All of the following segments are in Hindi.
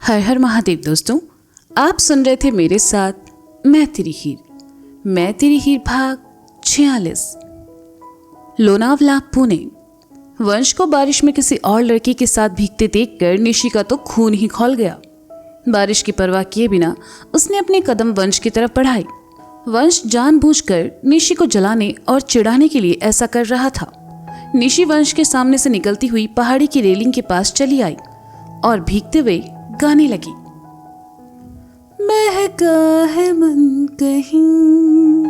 हर हर महादेव दोस्तों, आप सुन रहे थे मेरे साथ मैं तेरी हीर भाग 46। लोनावला पुणे। वंश को बारिश में किसी और लड़की के साथ भीगते देखकर निशी का तो खून ही खौल गया। बारिश की परवाह किए बिना उसने अपने कदम वंश की तरफ बढ़ाए। वंश जानबूझकर निशी को जलाने और चिढ़ाने के लिए ऐसा कर रहा था। निशी वंश के सामने से निकलती हुई पहाड़ी की रेलिंग के पास चली आई और भीगते हुए गाने लगी। बहका है मन कहीं,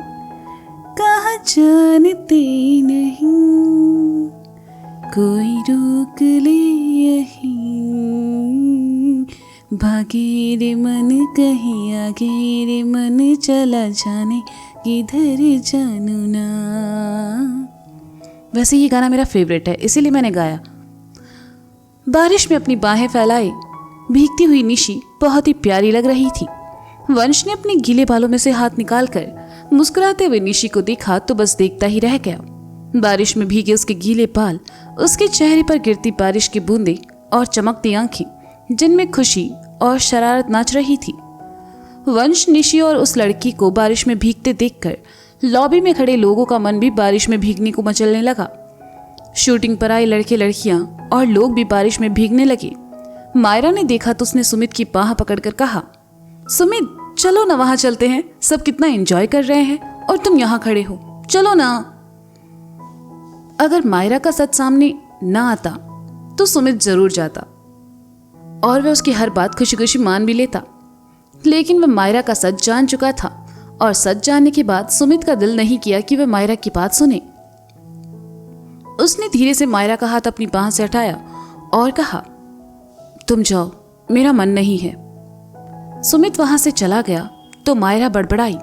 कहाँ जानते नहीं, कोई रोक ले यहीं, भागे रे मन कहीं आगे रे मन, चला जाने किधर जानू ना। वैसे ये गाना मेरा फेवरेट है, इसीलिए मैंने गाया। बारिश में अपनी बाहें फैलाए भीगती हुई निशी बहुत ही प्यारी लग रही थी। वंश ने अपने गीले बालों में से हाथ निकालकर मुस्कुराते हुए निशी को देखा तो बस देखता ही रह गया। बारिश में भीगे उसके गीले बाल, उसके चेहरे पर गिरती बारिश की बूंदें और चमकती आंखें जिनमें खुशी और शरारत नाच रही थी। वंश, निशी और उस लड़की को बारिश में भीगते देखकर लॉबी में खड़े लोगों का मन भी बारिश में भीगने को मचलने लगा। शूटिंग पर आए लड़के लड़कियां और लोग भी बारिश में भीगने लगे। मायरा ने देखा तो उसने सुमित की बाह पकड़कर कहा, सुमित चलो ना, वहां चलते हैं, सब कितना एंजॉय कर रहे हैं और तुम यहां खड़े हो, चलो ना। अगर मायरा का सच सामने ना आता तो सुमित जरूर जाता और वह उसकी हर बात खुशी खुशी मान भी लेता, लेकिन वह मायरा का सच जान चुका था और सच जानने के बाद सुमित का दिल नहीं किया कि वह मायरा की बात सुने। उसने धीरे से मायरा का हाथ अपनी बाह से हटाया और कहा, तुम जाओ, मेरा मन नहीं है। सुमित वहां से चला गया तो मायरा बड़बड़ाई,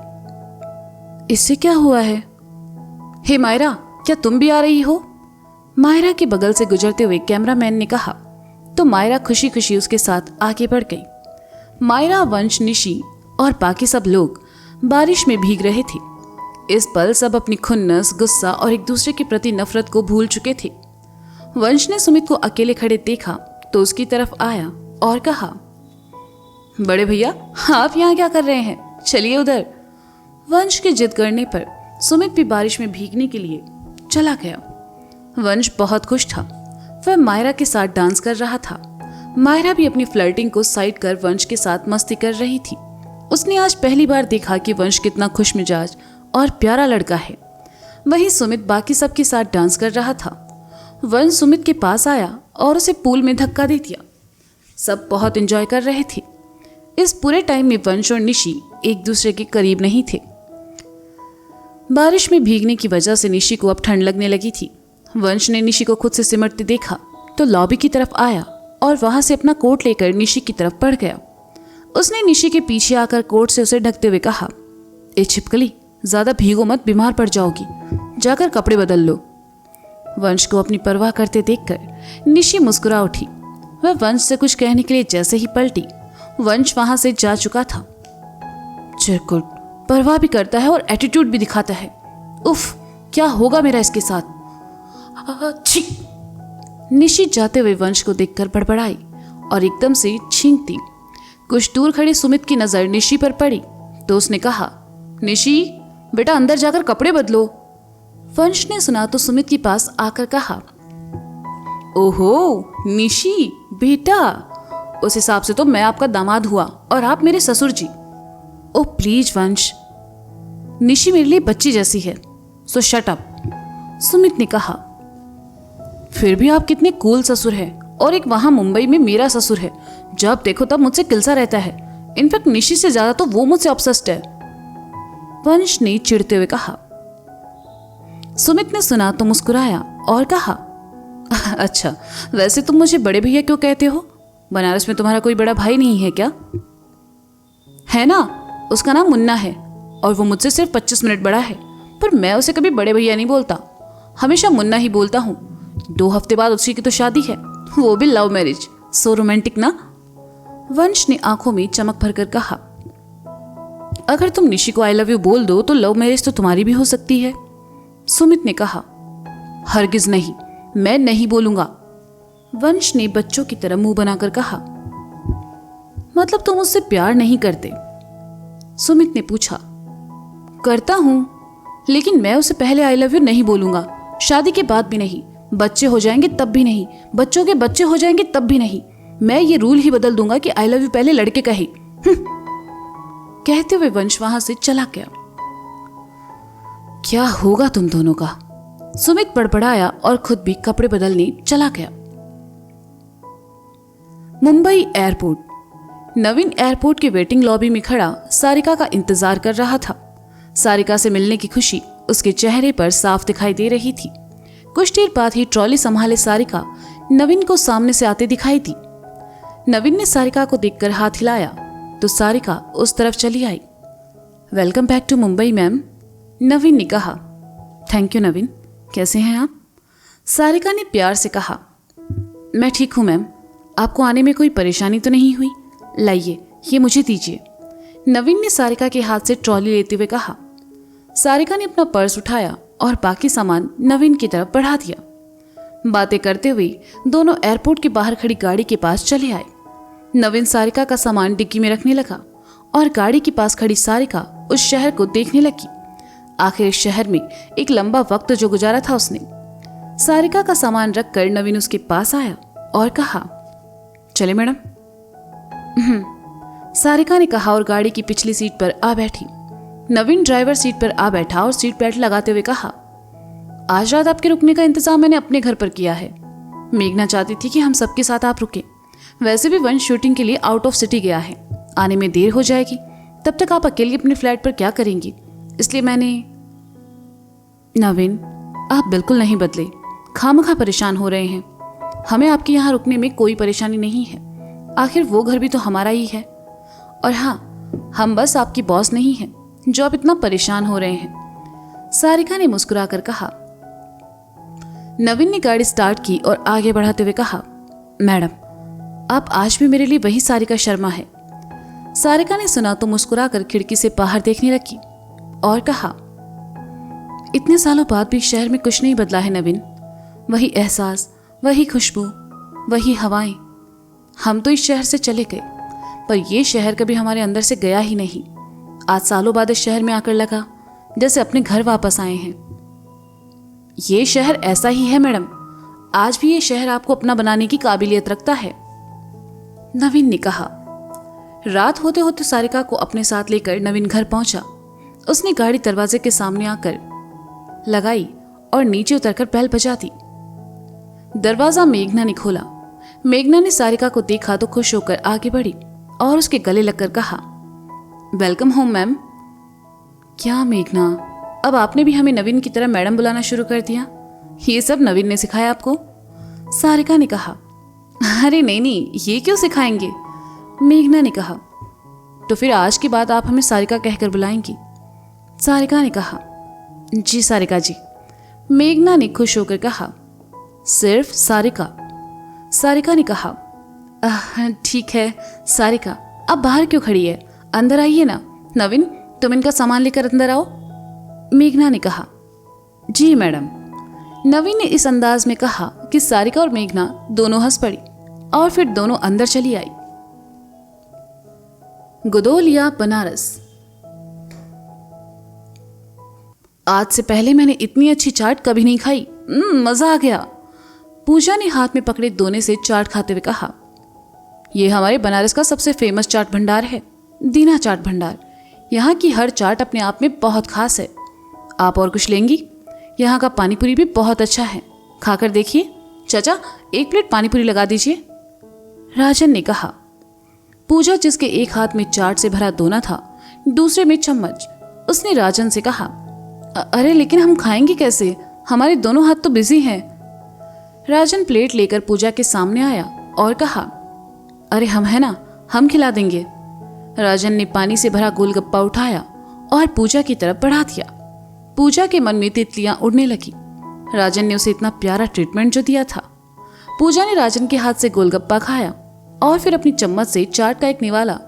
इससे क्या हुआ है? हे मायरा, क्या तुम भी आ रही हो? मायरा के बगल से गुजरते हुए कैमरामैन ने कहा तो मायरा खुशी खुशी उसके साथ आगे बढ़ गई। मायरा, वंश, निशी और बाकी सब लोग बारिश में भीग रहे थे। इस पल सब अपनी खुन्नस, गुस्सा और एक दूसरे के प्रति नफरत को भूल चुके थे। वंश ने सुमित को अकेले खड़े देखा तो उसकी तरफ आया और कहा, बड़े भैया आप यहाँ क्या कर रहे हैं, चलिए उधर। वंश की जिद करने पर सुमित भी बारिश में भीगने के लिए चला गया। वंश बहुत खुश था, वह मायरा के साथ डांस कर रहा था। मायरा भी अपनी फ्लर्टिंग को साइड कर वंश के साथ मस्ती कर रही थी। उसने आज पहली बार देखा कि वंश कितना खुश मिजाज और प्यारा लड़का है। वहीं सुमित बाकी सबके साथ डांस कर रहा था। वंश सुमित के पास आया और उसे पूल में धक्का दे दिया। सब बहुत एंजॉय कर रहे थे। इस पूरे टाइम में वंश और निशी एक दूसरे के करीब नहीं थे। बारिश में भीगने की वजह से निशी को अब ठंड लगने लगी थी। वंश ने निशी को खुद से सिमटते देखा तो लॉबी की तरफ आया और वहां से अपना कोट लेकर निशी की तरफ बढ़ गया। उसने निशी के पीछे आकर कोट से उसे ढकते हुए कहा, ए छिपकली, ज्यादा भीगो मत, बीमार पड़ जाओगी, जाकर कपड़े बदल लो। वंश को अपनी परवाह करते देखकर निशी मुस्कुरा उठी। वह वंश से कुछ कहने के लिए जैसे ही पलटी, वंश वहां से जा चुका था। चिरकुट, परवाह भी करता है और एटीट्यूड भी दिखाता है। उफ, क्या होगा मेरा इसके साथ। छी। निशी जाते हुए वंश को देखकर बड़बड़ाई और एकदम से छींकती। कुछ दूर खड़े सुमित की नजर निशी पर पड़ी तो उसने कहा, निशी बेटा अंदर जाकर कपड़े बदलो। वंश ने सुना तो सुमित के पास आकर कहा, ओहो निशी बेटा, उस हिसाब से तो मैं आपका दामाद हुआ और आप मेरे ससुर जी। ओह प्लीज वंश, निशी मेरे लिए बच्ची जैसी है, सो शट अप। सुमित ने कहा, फिर भी आप कितने कूल ससुर हैं, और एक वहां मुंबई में मेरा ससुर है, जब देखो तब मुझसे किलसा रहता है। इनफैक्ट निशी से ज्यादा तो वो मुझसे ऑब्सेस्ड है, वंश ने चिढ़ते हुए कहा। सुमित ने सुना तो मुस्कुराया और कहा, अच्छा वैसे तुम मुझे बड़े भैया क्यों कहते हो? बनारस में तुम्हारा कोई बड़ा भाई नहीं है क्या? है ना, उसका नाम मुन्ना है और वो मुझसे सिर्फ 25 मिनट बड़ा है, पर मैं उसे कभी बड़े भैया नहीं बोलता, हमेशा मुन्ना ही बोलता हूँ। 2 हफ्ते बाद उसी की तो शादी है, वो भी लव मैरिज, सो रोमांटिक ना। वंश ने आंखों में चमक भरकर कहा, अगर तुम निशी को आई लव यू बोल दो तो लव मैरिज तो तुम्हारी भी हो सकती है। सुमित ने कहा, हरगिज नहीं, मैं नहीं बोलूंगा। वंश ने बच्चों की तरह मुंह बनाकर कहा। मतलब तुम मुझसे प्यार नहीं करते? सुमित ने पूछा। करता हूं, लेकिन मैं उसे पहले आई लव यू नहीं बोलूंगा, शादी के बाद भी नहीं, बच्चे हो जाएंगे तब भी नहीं, बच्चों के बच्चे हो जाएंगे तब भी नहीं। मैं ये रूल ही बदल दूंगा कि आई लव यू पहले लड़के कहे। कहते हुए वंश वहां से चला गया। क्या होगा तुम दोनों का? सुमित बड़बड़ाया और खुद भी कपड़े बदलने चला गया। मुंबई एयरपोर्ट। नवीन एयरपोर्ट के वेटिंग लॉबी में खड़ा सारिका का इंतजार कर रहा था। सारिका से मिलने की खुशी उसके चेहरे पर साफ दिखाई दे रही थी। कुछ देर बाद ही ट्रॉली संभाले सारिका नवीन को सामने से आते दिखाई दी। नवीन ने सारिका को देखकर हाथ हिलाया तो सारिका उस तरफ चली आई। Welcome back to Mumbai ma'am, Naveen ने कहा। थैंक यू नवीन, कैसे हैं आप? सारिका ने प्यार से कहा। मैं ठीक हूं मैम, आपको आने में कोई परेशानी तो नहीं हुई? लाइए, ये मुझे दीजिए, नवीन ने सारिका के हाथ से ट्रॉली लेते हुए कहा। सारिका ने अपना पर्स उठाया और बाकी सामान नवीन की तरफ बढ़ा दिया। बातें करते हुए दोनों एयरपोर्ट के बाहर खड़ी गाड़ी के पास चले आए। नवीन सारिका का सामान डिग्गी में रखने लगा और गाड़ी के पास खड़ी सारिका उस शहर को देखने लगी। आखिर इस शहर में एक लंबा वक्त जो गुजारा था उसने। सारिका का सामान रखकर नवीन उसके पास आया और कहा, चले मैडम? सारिका ने कहा और गाड़ी की पिछली सीट पर आ बैठी। नवीन ड्राइवर सीट पर आ बैठा और सीट बेल्ट लगाते हुए कहा, आज रात आपके रुकने का इंतजाम मैंने अपने घर पर किया है। मेघना चाहती थी कि हम सबके साथ आप रुके। वैसे भी वंश शूटिंग के लिए आउट ऑफ सिटी गया है, आने में देर हो जाएगी, तब तक आप अकेले अपने फ्लैट पर क्या करेंगी, इसलिए मैंने। नवीन, आप बिल्कुल नहीं बदले, खामखा परेशान हो रहे हैं। हमें आपके यहाँ रुकने में कोई परेशानी नहीं है, आखिर वो घर भी तो हमारा ही है। और हाँ, हम बस आपकी बॉस नहीं हैं जो आप इतना परेशान हो रहे हैं, सारिका ने मुस्कुराकर कहा। नवीन ने गाड़ी स्टार्ट की और आगे बढ़ाते हुए कहा, मैडम, आप आज भी मेरे लिए वही सारिका शर्मा है। सारिका ने सुना तो मुस्कुराकर खिड़की से बाहर देखने लगी और कहा, इतने सालों बाद भी शहर में कुछ नहीं बदला है नवीन, वही एहसास, वही खुशबू, वही हवाएं। हम तो इस शहर से चले गए, पर यह शहर कभी हमारे अंदर से गया ही नहीं। आज सालों बाद इस शहर में आकर लगा जैसे अपने घर वापस आए हैं। ये शहर ऐसा ही है मैडम, आज भी ये शहर आपको अपना बनाने की काबिलियत रखता है, नवीन ने कहा। रात होते होते सारिका को अपने साथ लेकर नवीन घर पहुंचा। उसने गाड़ी दरवाजे के सामने आकर लगाई और नीचे उतरकर बेल बजा दी। दरवाजा मेघना ने खोला। मेघना ने सारिका को देखा तो खुश होकर आगे बढ़ी और उसके गले लगकर कहा, वेलकम होम मैम। क्या मेघना, अब आपने भी हमें नवीन की तरह मैडम बुलाना शुरू कर दिया? ये सब नवीन ने सिखाया आपको? सारिका ने कहा। अरे नहीं, ये क्यों सिखाएंगे, मेघना ने कहा। तो फिर आज के बाद आप हमें सारिका कहकर बुलाएंगी, सारिका ने कहा। जी सारिका जी, मेघना ने खुश होकर कहा। सिर्फ सारिका, सारिका ने कहा। ठीक है सारिका, अब बाहर क्यों खड़ी है, अंदर आइए ना। नवीन, तुम इनका सामान लेकर अंदर आओ, मेघना ने कहा। जी मैडम, नवीन ने इस अंदाज में कहा कि सारिका और मेघना दोनों हंस पड़ी और फिर दोनों अंदर चली आई। गुदोलिया बनारस। आज से पहले मैंने इतनी अच्छी चाट कभी नहीं खाई, मजा आ गया, पूजा ने हाथ में पकड़े दोने से चाट खाते हुए कहा। यह हमारे बनारस का सबसे फेमस चाट भंडार है, दीना चाट भंडार। यहाँ की हर चाट अपने आप में बहुत खास है। आप और कुछ लेंगी? यहाँ का पानीपुरी भी बहुत अच्छा है, खाकर देखिए। चाचा, एक प्लेट पानीपुरी लगा दीजिए, राजन ने कहा। पूजा, जिसके एक हाथ में चाट से भरा दोना था, दूसरे में चम्मच, उसने राजन से कहा, अरे लेकिन हम खाएंगे कैसे, हमारे दोनों हाथ तो बिजी हैं। राजन प्लेट लेकर पूजा के सामने आया और कहा, अरे हम है ना, हम खिला देंगे। राजन ने पानी से भरा गोलगप्पा उठाया और पूजा की तरफ बढ़ा दिया। पूजा के मन में तितलियां उड़ने लगी। राजन ने उसे इतना प्यारा ट्रीटमेंट जो दिया था। पूजा ने राजन के हाथ से गोलगप्पा खाया और फिर अपनी चम्मच से चाट का एक निवाला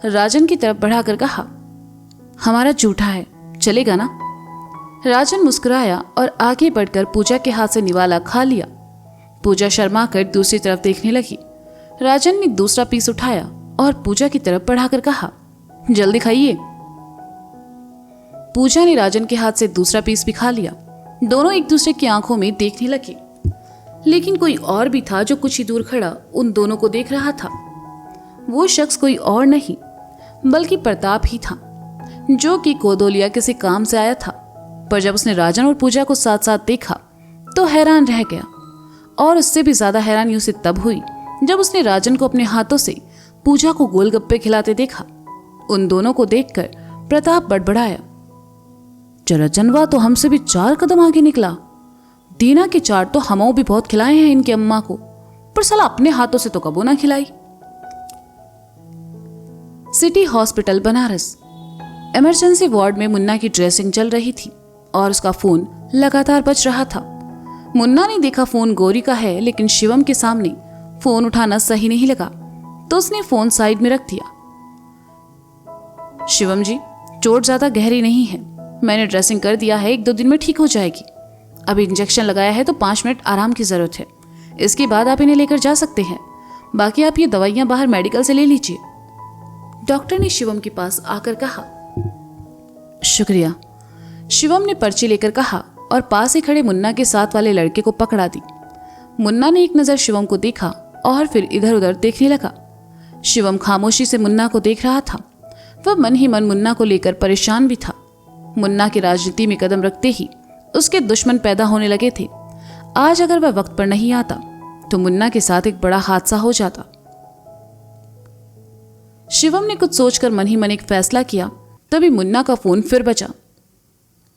राजन की तरफ बढ़ाकर कहा, हमारा जूठा है, चलेगा ना? राजन मुस्कुराया और आगे बढ़कर पूजा के हाथ से निवाला खा लिया। पूजा शर्मा कर दूसरी तरफ देखने लगी। राजन ने दूसरा पीस उठाया और पूजा की तरफ बढ़ाकर कहा, जल्दी खाइए। पूजा ने राजन के हाथ से दूसरा पीस भी खा लिया। दोनों एक दूसरे की आंखों में देखने लगे, लेकिन कोई और भी था जो कुछ ही दूर खड़ा उन दोनों को देख रहा था। वो शख्स कोई और नहीं बल्कि प्रताप ही था, जो कि कोदोलिया किसी काम से आया था। पर जब उसने राजन और पूजा को साथ साथ देखा तो हैरान रह गया, और उससे भी ज्यादा हैरानी उसे तब हुई जब उसने राजन को अपने हाथों से पूजा को गोलगप्पे खिलाते देखा। उन दोनों को देखकर प्रताप बड़बड़ाया, जरा जनवा तो हमसे भी 4 कदम आगे निकला। दीना के चाट तो हमों भी बहुत खिलाए हैं इनकी अम्मा को, पर साला अपने हाथों से तो कबो ना खिलाई। City hospital Banaras. Emergency ward में मुन्ना की ड्रेसिंग चल रही थी और उसका फोन लगातार बज रहा था। मुन्ना ने देखा फोन गौरी का है, लेकिन शिवम के सामने फोन उठाना सही नहीं लगा तो उसने फोन साइड में रख दिया। शिवम जी, चोट ज्यादा गहरी नहीं है, मैंने ड्रेसिंग कर दिया है, 1-2 दिन में ठीक हो जाएगी। अभी इंजेक्शन लगाया है तो 5 मिनट आराम की जरूरत है, इसके बाद आप इन्हें लेकर जा सकते हैं। बाकी आप ये दवाइयां बाहर मेडिकल से ले लीजिए, डॉक्टर ने शिवम के पास आकर कहा। शुक्रिया, शिवम ने पर्ची लेकर कहा और पास ही खड़े मुन्ना के साथ वाले लड़के को पकड़ा दी। मुन्ना ने एक नजर शिवम को देखा और फिर इधर उधर देखने लगा। शिवम खामोशी से मुन्ना को देख रहा था। वह मन ही मन मुन्ना को लेकर परेशान भी था। मुन्ना की राजनीति में कदम रखते ही उसके दुश्मन पैदा होने लगे थे। आज अगर वह वक्त पर नहीं आता तो मुन्ना के साथ एक बड़ा हादसा हो जाता। शिवम ने कुछ सोचकर मन ही मन एक फैसला किया। तभी मुन्ना का फोन फिर बजा।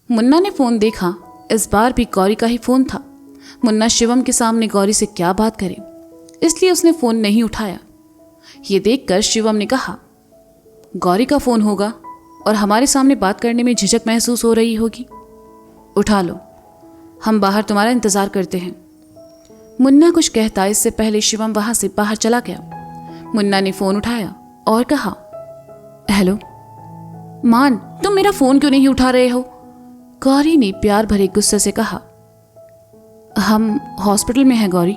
मुन्ना ने फोन देखा, इस बार भी गौरी का ही फोन था। मुन्ना शिवम के सामने गौरी से क्या बात करे, इसलिए उसने फोन नहीं उठाया। ये देखकर शिवम ने कहा, गौरी का फोन होगा और हमारे सामने बात करने में झिझक महसूस हो रही होगी, उठा लो, हम बाहर तुम्हारा इंतजार करते हैं। मुन्ना कुछ कहता इससे पहले शिवम वहां से बाहर चला गया। मुन्ना ने फोन उठाया और कहा, हेलो मान, तुम मेरा फोन क्यों नहीं उठा रहे हो? गौरी ने प्यार भरे गुस्से से कहा, हम हॉस्पिटल में हैं गौरी,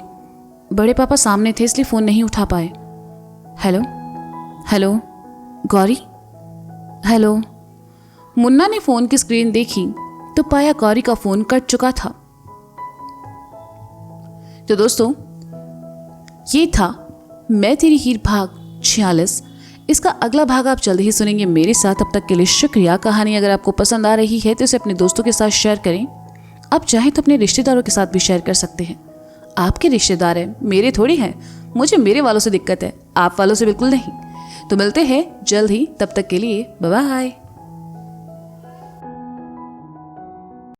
बड़े पापा सामने थे इसलिए फोन नहीं उठा पाए। Hello hello Gauri, hello. Munna ने फोन की स्क्रीन देखी तो पाया गौरी का फोन कट चुका था। तो दोस्तों, ये था मैं तेरी हीर भाग 46। इसका अगला भाग आप जल्द ही सुनेंगे मेरे साथ। अब तक के लिए शुक्रिया। कहानी अगर आपको पसंद आ रही है तो इसे अपने दोस्तों के साथ शेयर करें। आप चाहें तो अपने रिश्तेदारों के साथ भी शेयर कर सकते हैं। आपके रिश्तेदार हैं, मेरे थोड़ी हैं। मुझे मेरे वालों से दिक्कत है, आप वालों से बिल्कुल नहीं। तो मिलते हैं जल्द ही, तब तक के लिए बाय बाय।